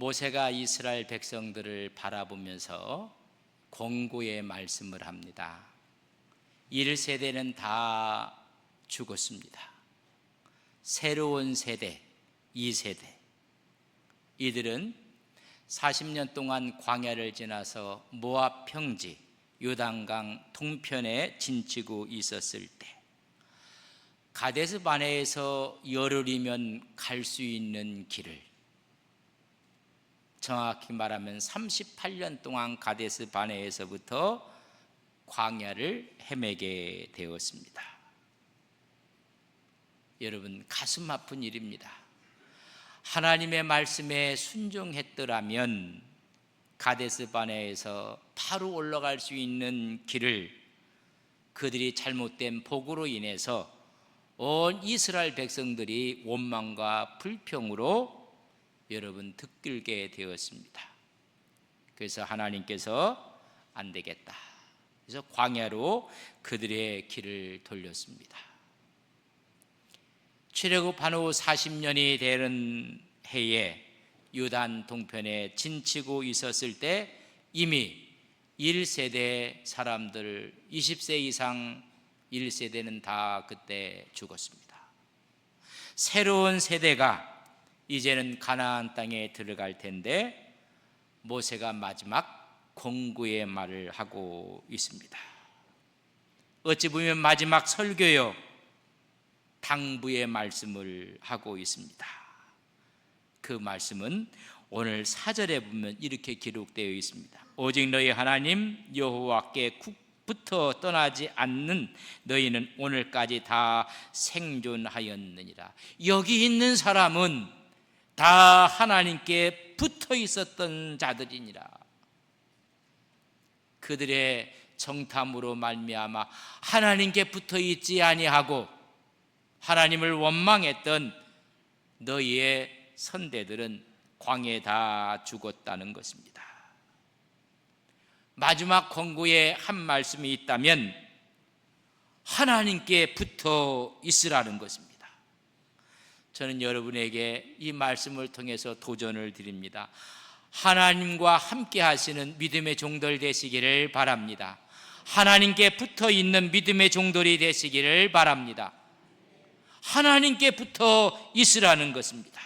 모세가 이스라엘 백성들을 바라보면서 공고의 말씀을 합니다. 1세대는 다 죽었습니다. 새로운 세대, 2세대, 이들은 40년 동안 광야를 지나서 모압 평지 요단강 동편에 진치고 있었을 때 가데스 바네에서 열흘이면 갈 수 있는 길을, 정확히 말하면 38년 동안 가데스 바네에서부터 광야를 헤매게 되었습니다. 여러분, 가슴 아픈 일입니다. 하나님의 말씀에 순종했더라면 가데스 바네에서 바로 올라갈 수 있는 길을 그들이 잘못된 복으로 인해서 온 이스라엘 백성들이 원망과 불평으로 여러분 듣들게 되었습니다. 그래서 하나님께서 안 되겠다, 그래서 광야로 그들의 길을 돌렸습니다. 출애굽한 후 40년이 되는 해에 요단 동편에 진치고 있었을 때 이미 1세대 사람들, 20세 이상 1세대는 다 그때 죽었습니다. 새로운 세대가 이제는 가나안 땅에 들어갈 텐데 모세가 마지막 공구의 말을 하고 있습니다. 어찌 보면 마지막 설교요, 당부의 말씀을 하고 있습니다. 그 말씀은 오늘 4절에 보면 이렇게 기록되어 있습니다. 오직 너희 하나님 여호와께 부터 떠나지 않는 너희는 오늘까지 다 생존하였느니라. 여기 있는 사람은 다 하나님께 붙어 있었던 자들이니라. 그들의 정탐으로 말미암아 하나님께 붙어 있지 아니하고 하나님을 원망했던 너희의 선대들은 광야에 다 죽었다는 것입니다. 마지막 권고에 한 말씀이 있다면 하나님께 붙어 있으라는 것입니다. 저는 여러분에게 이 말씀을 통해서 도전을 드립니다. 하나님과 함께 하시는 믿음의 종들 되시기를 바랍니다. 하나님께 붙어 있는 믿음의 종들이 되시기를 바랍니다. 하나님께 붙어 있으라는 것입니다.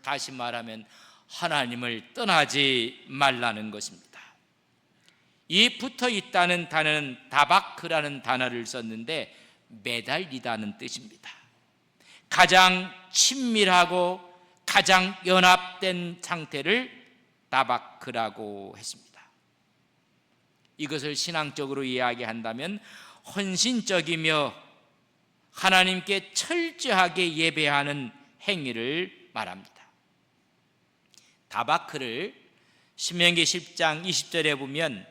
다시 말하면 하나님을 떠나지 말라는 것입니다. 이 붙어 있다는 단어는 다바크라는 단어를 썼는데 매달리다는 뜻입니다. 가장 친밀하고 가장 연합된 상태를 다바크라고 했습니다. 이것을 신앙적으로 이야기한다면 헌신적이며 하나님께 철저하게 예배하는 행위를 말합니다. 다바크를 신명기 10장 20절에 보면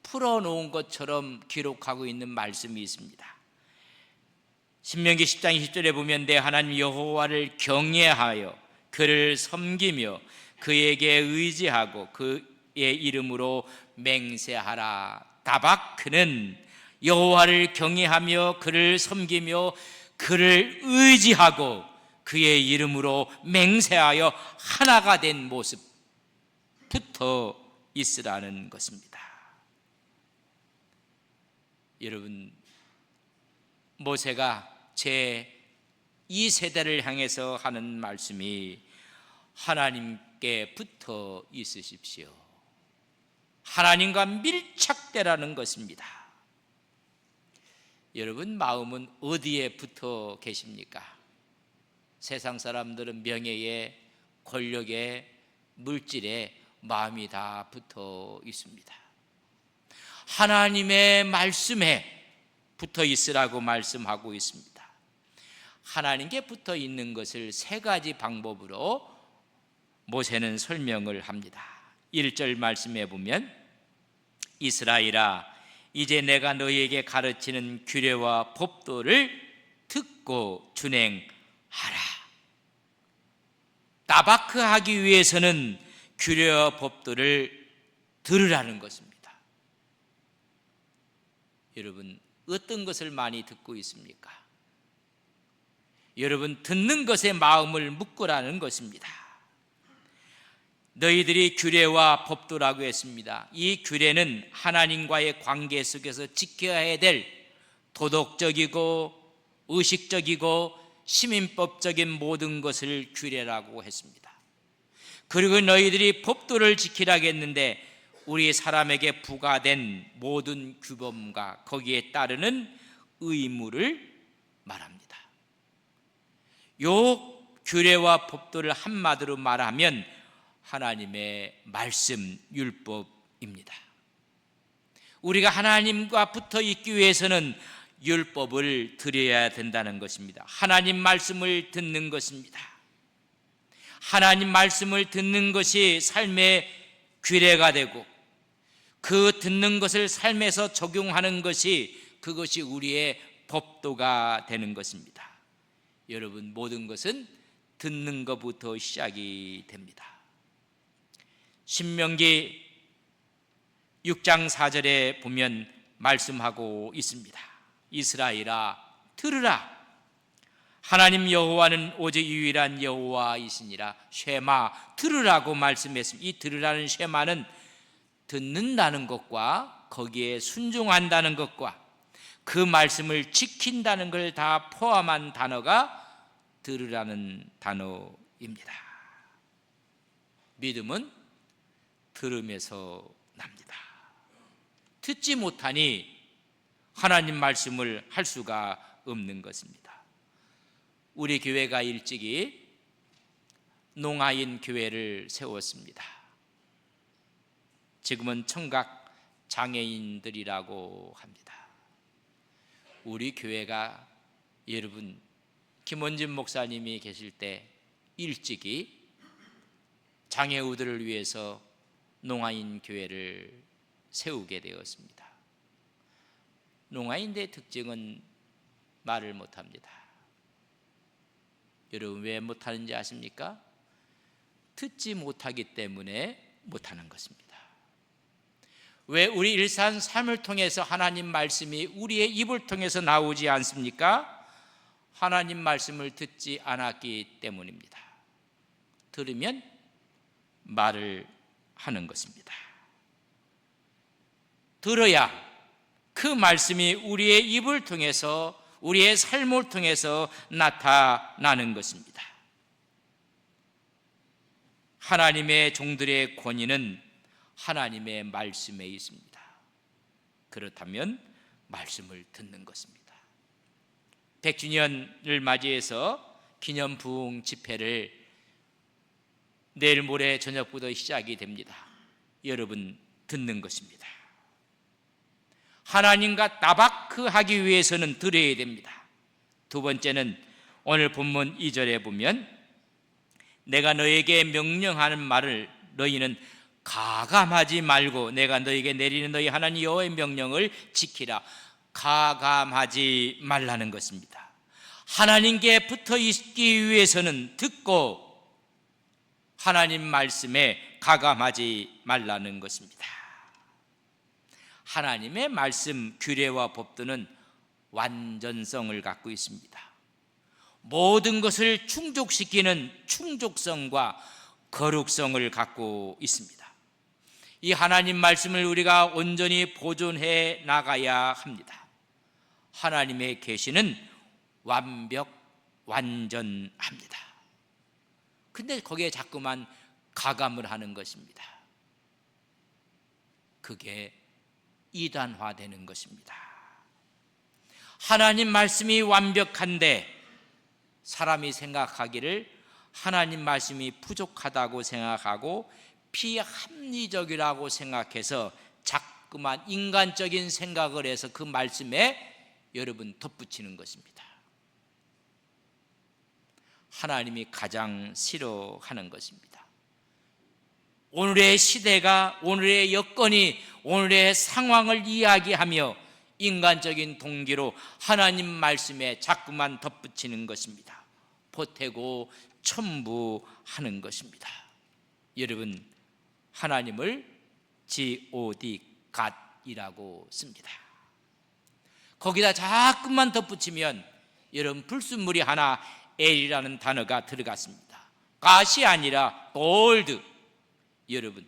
풀어놓은 것처럼 기록하고 있는 말씀이 있습니다. 신명기 10장 20절에 보면 내 하나님 여호와를 경외하여 그를 섬기며 그에게 의지하고 그의 이름으로 맹세하라. 다바크는 여호와를 경외하며 그를 섬기며 그를 의지하고 그의 이름으로 맹세하여 하나가 된 모습, 붙어 있으라는 것입니다. 여러분, 모세가 제 2세대를 향해서 하는 말씀이 하나님께 붙어 있으십시오. 하나님과 밀착되라는 것입니다. 여러분, 마음은 어디에 붙어 계십니까? 세상 사람들은 명예에, 권력에, 물질에 마음이 다 붙어 있습니다. 하나님의 말씀에 붙어 있으라고 말씀하고 있습니다. 하나님께 붙어 있는 것을 세 가지 방법으로 모세는 설명을 합니다. 1절 말씀에 보면 이스라엘아 이제 내가 너희에게 가르치는 규례와 법도를 듣고 준행하라. 다바크하기 위해서는 규례와 법도를 들으라는 것입니다. 여러분, 어떤 것을 많이 듣고 있습니까? 여러분, 듣는 것에 마음을 묶으라는 것입니다. 너희들이 규례와 법도라고 했습니다. 이 규례는 하나님과의 관계 속에서 지켜야 될 도덕적이고 의식적이고 시민법적인 모든 것을 규례라고 했습니다. 그리고 너희들이 법도를 지키라고 했는데 우리 사람에게 부과된 모든 규범과 거기에 따르는 의무를 말합니다. 요 규례와 법도를 한마디로 말하면 하나님의 말씀, 율법입니다. 우리가 하나님과 붙어 있기 위해서는 율법을 드려야 된다는 것입니다. 하나님 말씀을 듣는 것입니다. 하나님 말씀을 듣는 것이 삶의 규례가 되고 그 듣는 것을 삶에서 적용하는 것이 그것이 우리의 법도가 되는 것입니다. 여러분, 모든 것은 듣는 것부터 시작이 됩니다. 신명기 6장 4절에 보면 말씀하고 있습니다. 이스라엘아 들으라, 하나님 여호와는 오직 유일한 여호와이시니라. 쉐마, 들으라고 말씀했습니다. 이 들으라는 쉐마는 듣는다는 것과 거기에 순종한다는 것과 그 말씀을 지킨다는 걸 다 포함한 단어가 들으라는 단어입니다. 믿음은 들음에서 납니다. 듣지 못하니 하나님 말씀을 할 수가 없는 것입니다. 우리 교회가 일찍이 농아인 교회를 세웠습니다. 지금은 청각 장애인들이라고 합니다. 우리 교회가 여러분 김원진 목사님이 계실 때 일찍이 장애우들을 위해서 농아인 교회를 세우게 되었습니다. 농아인들의 특징은 말을 못합니다. 여러분 왜 못하는지 아십니까? 듣지 못하기 때문에 못하는 것입니다. 왜 우리 일상 삶을 통해서 하나님 말씀이 우리의 입을 통해서 나오지 않습니까? 하나님 말씀을 듣지 않았기 때문입니다. 들으면 말을 하는 것입니다. 들어야 그 말씀이 우리의 입을 통해서 우리의 삶을 통해서 나타나는 것입니다. 하나님의 종들의 권위는 하나님의 말씀에 있습니다. 그렇다면 말씀을 듣는 것입니다. 100주년을 맞이해서 기념 부흥 집회를 내일 모레 저녁부터 시작이 됩니다. 여러분 듣는 것입니다. 하나님과 따바크하기 위해서는 들어야 됩니다. 두 번째는 오늘 본문 2절에 보면 내가 너에게 명령하는 말을 너희는 가감하지 말고 내가 너에게 내리는 너희 하나님 여호와의 명령을 지키라. 가감하지 말라는 것입니다. 하나님께 붙어 있기 위해서는 듣고 하나님 말씀에 가감하지 말라는 것입니다. 하나님의 말씀, 규례와 법도는 완전성을 갖고 있습니다. 모든 것을 충족시키는 충족성과 거룩성을 갖고 있습니다. 이 하나님 말씀을 우리가 온전히 보존해 나가야 합니다. 하나님의 계시는 완전합니다. 근데 거기에 자꾸만 가감을 하는 것입니다. 그게 이단화되는 것입니다. 하나님 말씀이 완벽한데 사람이 생각하기를 하나님 말씀이 부족하다고 생각하고 비합리적이라고 생각해서 자꾸만 인간적인 생각을 해서 그 말씀에 여러분 덧붙이는 것입니다. 하나님이 가장 싫어하는 것입니다. 오늘의 시대가, 오늘의 여건이, 오늘의 상황을 이야기하며 인간적인 동기로 하나님 말씀에 자꾸만 덧붙이는 것입니다. 보태고 첨부하는 것입니다. 여러분, 하나님을 God, God이라고 씁니다. 거기다 자꾸만 덧붙이면 여러분 불순물이 하나 L이라는 단어가 들어갔습니다. God이 아니라 Old, 여러분,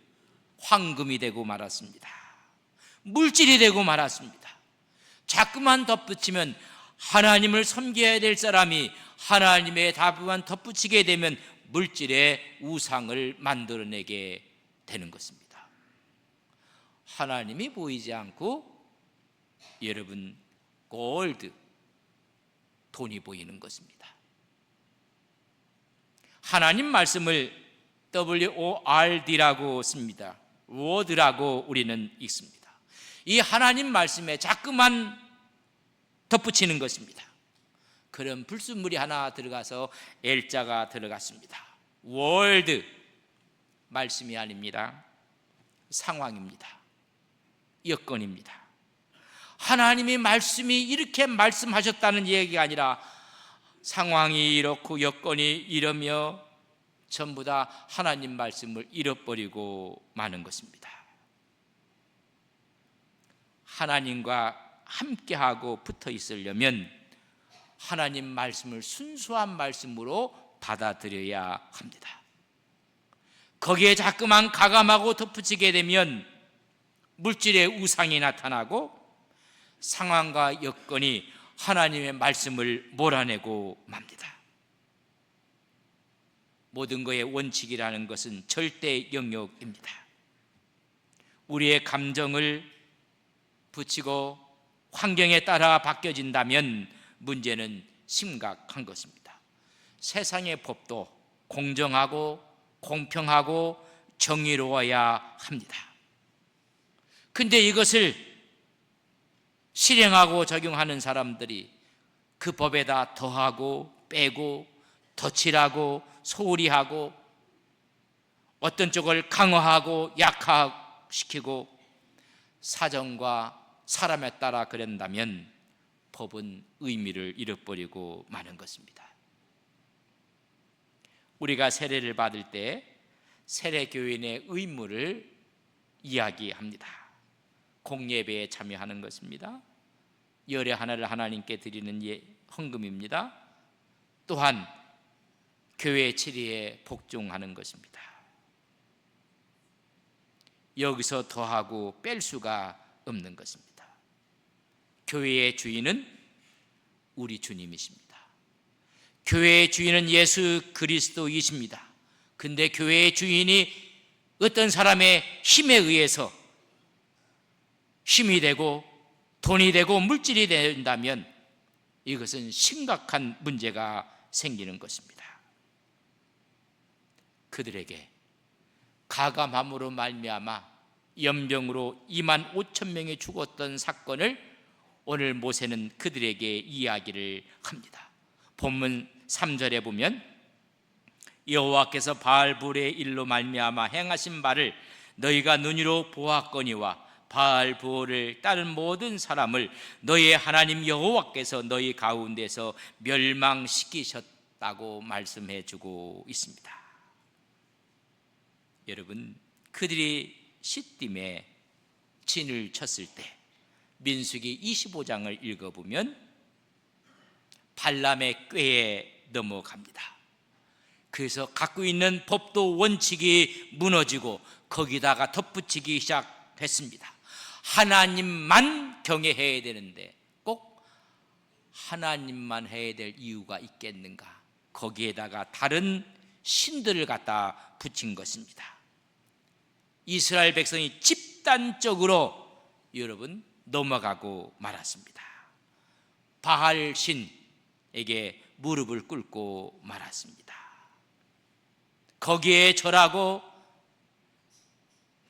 황금이 되고 말았습니다. 물질이 되고 말았습니다. 자꾸만 덧붙이면 하나님을 섬겨야 될 사람이 하나님의 답만 덧붙이게 되면 물질의 우상을 만들어내게 되는 것입니다. 하나님이 보이지 않고 여러분, 골드, 돈이 보이는 것입니다. 하나님 말씀을 WORD라고 씁니다. word라고 우리는 읽습니다. 이 하나님 말씀에 자꾸만 덧붙이는 것입니다. 그런 불순물이 하나 들어가서 L자가 들어갔습니다. 월드, 말씀이 아닙니다. 상황입니다. 여건입니다. 하나님이 말씀이 이렇게 말씀하셨다는 얘기가 아니라 상황이 이렇고 여건이 이러며 전부 다 하나님 말씀을 잃어버리고 마는 것입니다. 하나님과 함께하고 붙어 있으려면 하나님 말씀을 순수한 말씀으로 받아들여야 합니다. 거기에 자꾸만 가감하고 덧붙이게 되면 물질의 우상이 나타나고 상황과 여건이 하나님의 말씀을 몰아내고 맙니다. 모든 것의 원칙이라는 것은 절대 영역입니다. 우리의 감정을 붙이고 환경에 따라 바뀌어진다면 문제는 심각한 것입니다. 세상의 법도 공정하고 공평하고 정의로워야 합니다. 근데 이것을 실행하고 적용하는 사람들이 그 법에다 더하고 빼고 덧칠하고 소홀히 하고 어떤 쪽을 강화하고 약화시키고 사정과 사람에 따라 그런다면 법은 의미를 잃어버리고 마는 것입니다. 우리가 세례를 받을 때 세례교인의 의무를 이야기합니다. 공예배에 참여하는 것입니다. 열의 하나를 하나님께 드리는 헌금입니다. 또한 교회 치리에 복종하는 것입니다. 여기서 더하고 뺄 수가 없는 것입니다. 교회의 주인은 우리 주님이십니다. 교회의 주인은 예수 그리스도이십니다. 근데 교회의 주인이 어떤 사람의 힘에 의해서 힘이 되고 돈이 되고 물질이 된다면 이것은 심각한 문제가 생기는 것입니다. 그들에게 가감함으로 말미암아 연병으로 2만 5천 명이 죽었던 사건을 오늘 모세는 그들에게 이야기를 합니다. 본문 3절에 보면 여호와께서 바알불의 일로 말미암아 행하신 바를 너희가 눈으로 보았거니와 바알부를 따른 모든 사람을 너희의 하나님 여호와께서 너희 가운데서 멸망시키셨다고 말씀해 주고 있습니다. 여러분, 그들이 시딤에 진을 쳤을 때 민수기 25장을 읽어보면 발람의 꾀에 넘어갑니다. 그래서 갖고 있는 법도 원칙이 무너지고 거기다가 덧붙이기 시작했습니다. 하나님만 경외해야 되는데 꼭 하나님만 해야 될 이유가 있겠는가? 거기에다가 다른 신들을 갖다 붙인 것입니다. 이스라엘 백성이 집단적으로 여러분 넘어가고 말았습니다. 바알 신에게 무릎을 꿇고 말았습니다. 거기에 절하고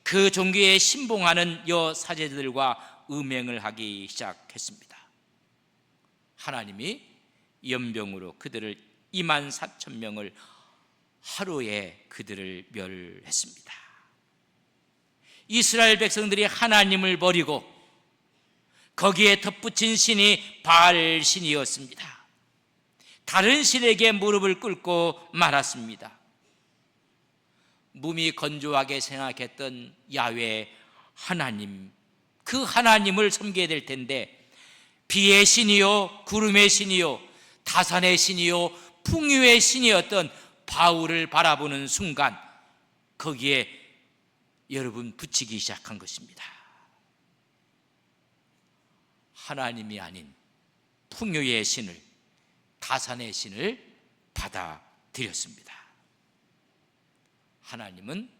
그 종교에 신봉하는 여사제들과 음행을 하기 시작했습니다. 하나님이 연병으로 그들을 2만 4천 명을 하루에 그들을 멸했습니다. 이스라엘 백성들이 하나님을 버리고 거기에 덧붙인 신이 바알 신이었습니다. 다른 신에게 무릎을 꿇고 말았습니다. 몸이 건조하게 생각했던 야훼 하나님, 그 하나님을 섬겨야 될 텐데 비의 신이요 구름의 신이요 다산의 신이요 풍요의 신이었던 바울을 바라보는 순간 거기에 여러분 붙이기 시작한 것입니다. 하나님이 아닌 풍요의 신을, 다산의 신을 받아들였습니다. 하나님은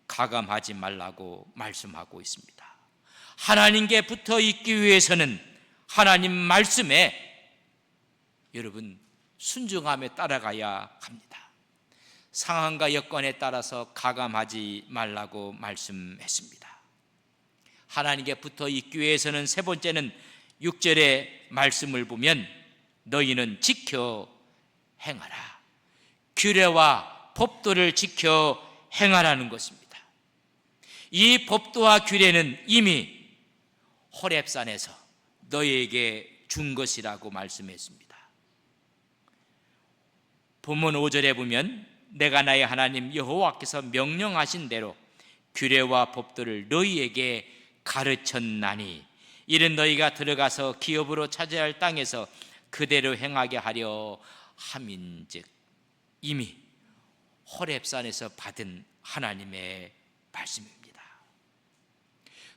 가감하지 말라고 말씀하고 있습니다. 하나님께 붙어 있기 위해서는 하나님 말씀에 여러분 순종함에 따라가야 합니다. 상황과 여건에 따라서 가감하지 말라고 말씀했습니다. 하나님께 붙어 있기 위해서는 세 번째는 6절의 말씀을 보면 너희는 지켜 행하라. 규례와 법도를 지켜 행하라는 것입니다. 이 법도와 규례는 이미 호렙산에서 너희에게 준 것이라고 말씀했습니다. 본문 5절에 보면 내가 나의 하나님 여호와께서 명령하신 대로 규례와 법도를 너희에게 가르쳤나니 이는 너희가 들어가서 기업으로 차지해야 할 땅에서 그대로 행하게 하려 함인즉. 이미 호렙산에서 받은 하나님의 말씀입니다.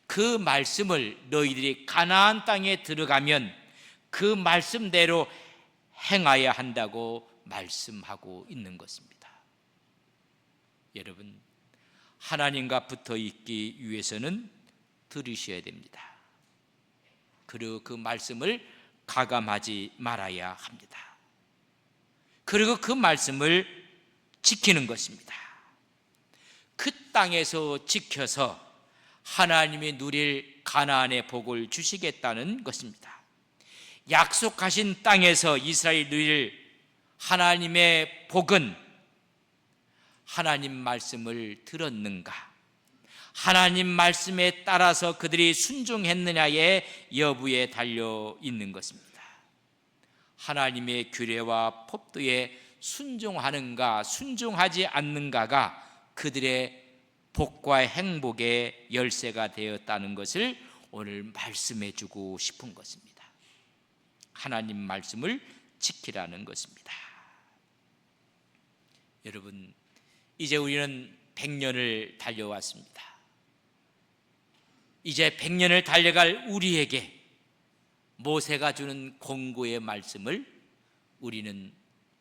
그 말씀을 너희들이 가나안 땅에 들어가면 그 말씀대로 행하여야 한다고 말씀하고 있는 것입니다. 여러분, 하나님과 붙어 있기 위해서는 들으셔야 됩니다. 그리고 그 말씀을 가감하지 말아야 합니다. 그리고 그 말씀을 지키는 것입니다. 그 땅에서 지켜서 하나님이 누릴 가나안의 복을 주시겠다는 것입니다. 약속하신 땅에서 이스라엘이 누릴 하나님의 복은 하나님 말씀을 들었는가, 하나님 말씀에 따라서 그들이 순종했느냐의 여부에 달려 있는 것입니다. 하나님의 규례와 법도에 순종하는가 순종하지 않는가가 그들의 복과 행복의 열쇠가 되었다는 것을 오늘 말씀해 주고 싶은 것입니다. 하나님 말씀을 지키라는 것입니다. 여러분, 이제 우리는 100년을 달려왔습니다. 이제 100년을 달려갈 우리에게 모세가 주는 공고의 말씀을 우리는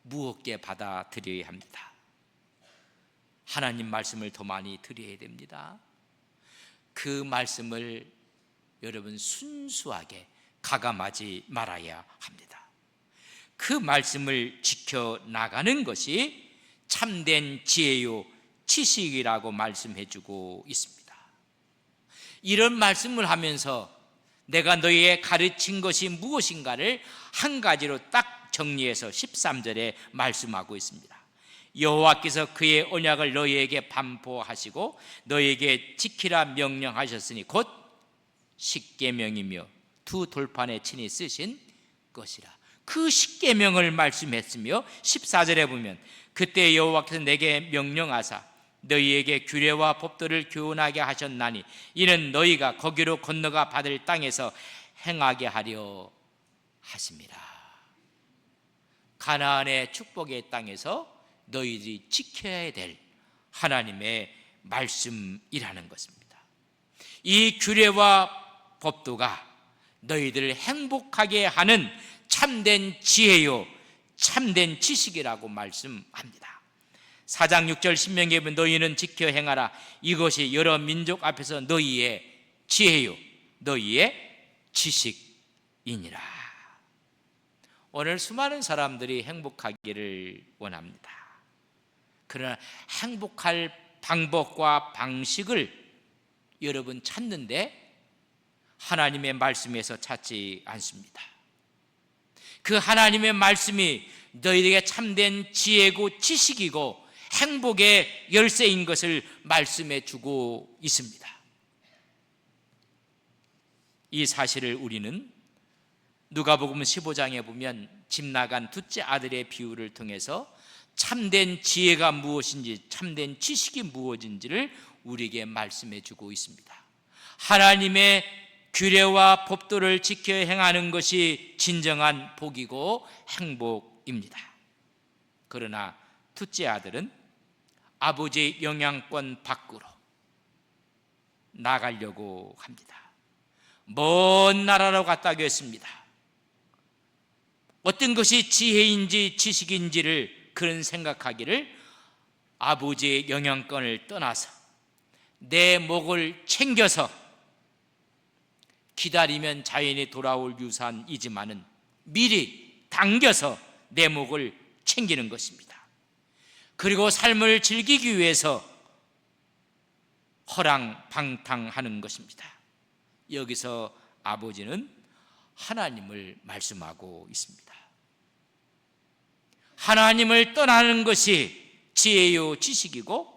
무겁게 받아들여야 합니다. 하나님 말씀을 더 많이 드려야 됩니다. 그 말씀을 여러분 순수하게 가감하지 말아야 합니다. 그 말씀을 지켜나가는 것이 참된 지혜요 지식이라고 말씀해주고 있습니다. 이런 말씀을 하면서 내가 너희에 가르친 것이 무엇인가를 한 가지로 딱 정리해서 13절에 말씀하고 있습니다. 여호와께서 그의 언약을 너희에게 반포하시고 너희에게 지키라 명령하셨으니 곧 십계명이며 두 돌판에 친히 쓰신 것이라. 그 십계명을 말씀했으며 14절에 보면 그때 여호와께서 내게 명령하사 너희에게 규례와 법도를 교훈하게 하셨나니 이는 너희가 거기로 건너가 받을 땅에서 행하게 하려 하심이라. 가나안의 축복의 땅에서 너희들이 지켜야 될 하나님의 말씀이라는 것입니다. 이 규례와 법도가 너희들을 행복하게 하는 참된 지혜요 참된 지식이라고 말씀합니다. 4장 6절 신명기에 보면 너희는 지켜 행하라. 이것이 여러 민족 앞에서 너희의 지혜요 너희의 지식이니라. 오늘 수많은 사람들이 행복하기를 원합니다. 그러나 행복할 방법과 방식을 여러분 찾는데 하나님의 말씀에서 찾지 않습니다. 그 하나님의 말씀이 너희에게 참된 지혜고 지식이고 행복의 열쇠인 것을 말씀해 주고 있습니다. 이 사실을 우리는 누가복음 15장에 보면 집 나간 둘째 아들의 비유를 통해서 참된 지혜가 무엇인지 참된 지식이 무엇인지를 우리에게 말씀해 주고 있습니다. 하나님의 규례와 법도를 지켜 행하는 것이 진정한 복이고 행복입니다. 그러나 둘째 아들은 아버지의 영향권 밖으로 나가려고 합니다. 먼 나라로 갔다고 했습니다. 어떤 것이 지혜인지 지식인지를 그런 생각하기를 아버지의 영향권을 떠나서 내 목을 챙겨서 기다리면 자연히 돌아올 유산이지만은 미리 당겨서 내 목을 챙기는 것입니다. 그리고 삶을 즐기기 위해서 허랑방탕하는 것입니다. 여기서 아버지는 하나님을 말씀하고 있습니다. 하나님을 떠나는 것이 지혜요 지식이고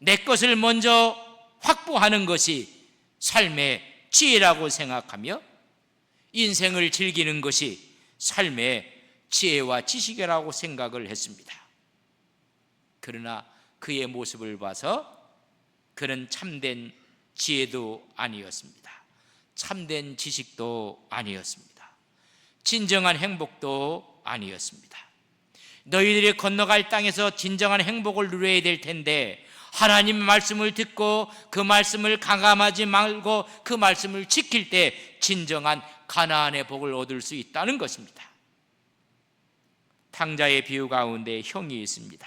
내 것을 먼저 확보하는 것이 삶의 지혜라고 생각하며 인생을 즐기는 것이 삶의 지혜와 지식이라고 생각을 했습니다. 그러나 그의 모습을 봐서 그는 참된 지혜도 아니었습니다. 참된 지식도 아니었습니다. 진정한 행복도 아니었습니다. 너희들이 건너갈 땅에서 진정한 행복을 누려야 될 텐데 하나님의 말씀을 듣고 그 말씀을 가감하지 말고 그 말씀을 지킬 때 진정한 가나안의 복을 얻을 수 있다는 것입니다. 탕자의 비유 가운데 형이 있습니다.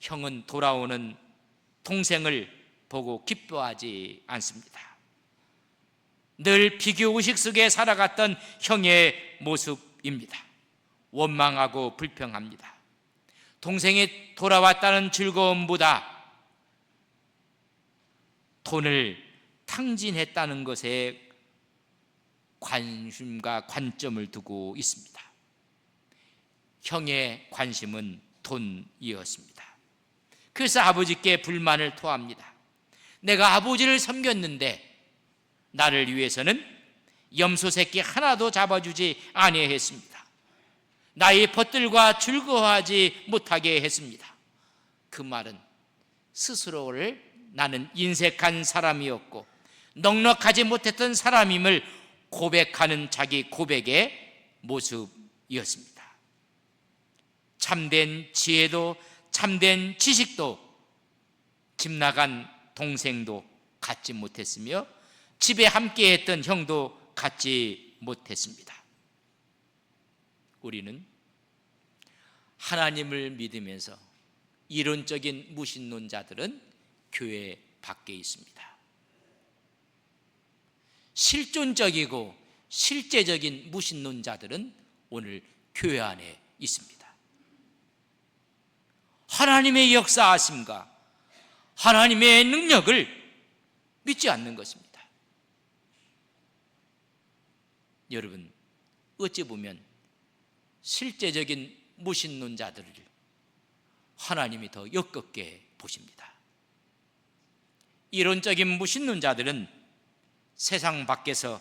형은 돌아오는 동생을 보고 기뻐하지 않습니다. 늘 비교의식 속에 살아갔던 형의 모습입니다. 원망하고 불평합니다. 동생이 돌아왔다는 즐거움보다 돈을 탕진했다는 것에 관심과 관점을 두고 있습니다. 형의 관심은 돈이었습니다. 그래서 아버지께 불만을 토합니다. 내가 아버지를 섬겼는데 나를 위해서는 염소 새끼 하나도 잡아주지 아니했습니다. 나의 벗들과 즐거워하지 못하게 했습니다. 그 말은 스스로를 나는 인색한 사람이었고 넉넉하지 못했던 사람임을 고백하는 자기 고백의 모습이었습니다. 참된 지혜도 참된 지식도 집 나간 동생도 갖지 못했으며 집에 함께했던 형도 갖지 못했습니다. 우리는 하나님을 믿으면서 이론적인 무신론자들은 교회 밖에 있습니다. 실존적이고 실제적인 무신론자들은 오늘 교회 안에 있습니다. 하나님의 역사하심과 하나님의 능력을 믿지 않는 것입니다. 여러분, 어찌 보면 실제적인 무신론자들을 하나님이 더 역겹게 보십니다. 이론적인 무신론자들은 세상 밖에서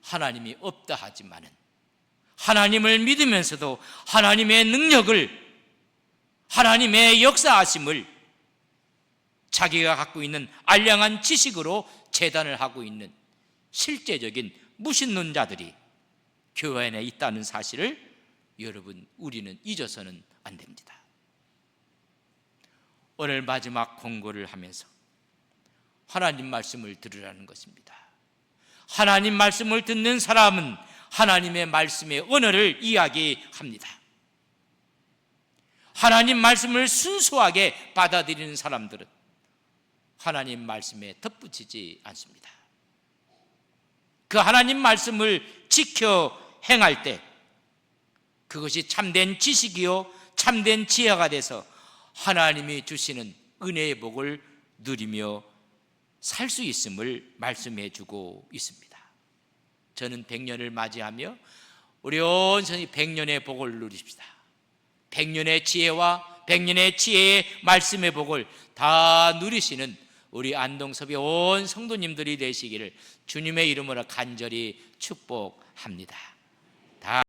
하나님이 없다 하지만은 하나님을 믿으면서도 하나님의 능력을, 하나님의 역사하심을 자기가 갖고 있는 알량한 지식으로 재단을 하고 있는 실제적인 무신론자들이 교회 안에 있다는 사실을 여러분, 우리는 잊어서는 안 됩니다. 오늘 마지막 권고를 하면서 하나님 말씀을 들으라는 것입니다. 하나님 말씀을 듣는 사람은 하나님의 말씀의 언어를 이야기합니다. 하나님 말씀을 순수하게 받아들이는 사람들은 하나님 말씀에 덧붙이지 않습니다. 그 하나님 말씀을 지켜 행할 때 그것이 참된 지식이요 참된 지혜가 돼서 하나님이 주시는 은혜의 복을 누리며 살 수 있음을 말씀해 주고 있습니다. 저는 100년을 맞이하며 우리 온 성이 100년의 복을 누리십시다. 100년의 지혜와 100년의 지혜의 말씀의 복을 다 누리시는 우리 안동섭의 온 성도님들이 되시기를 주님의 이름으로 간절히 축복합니다.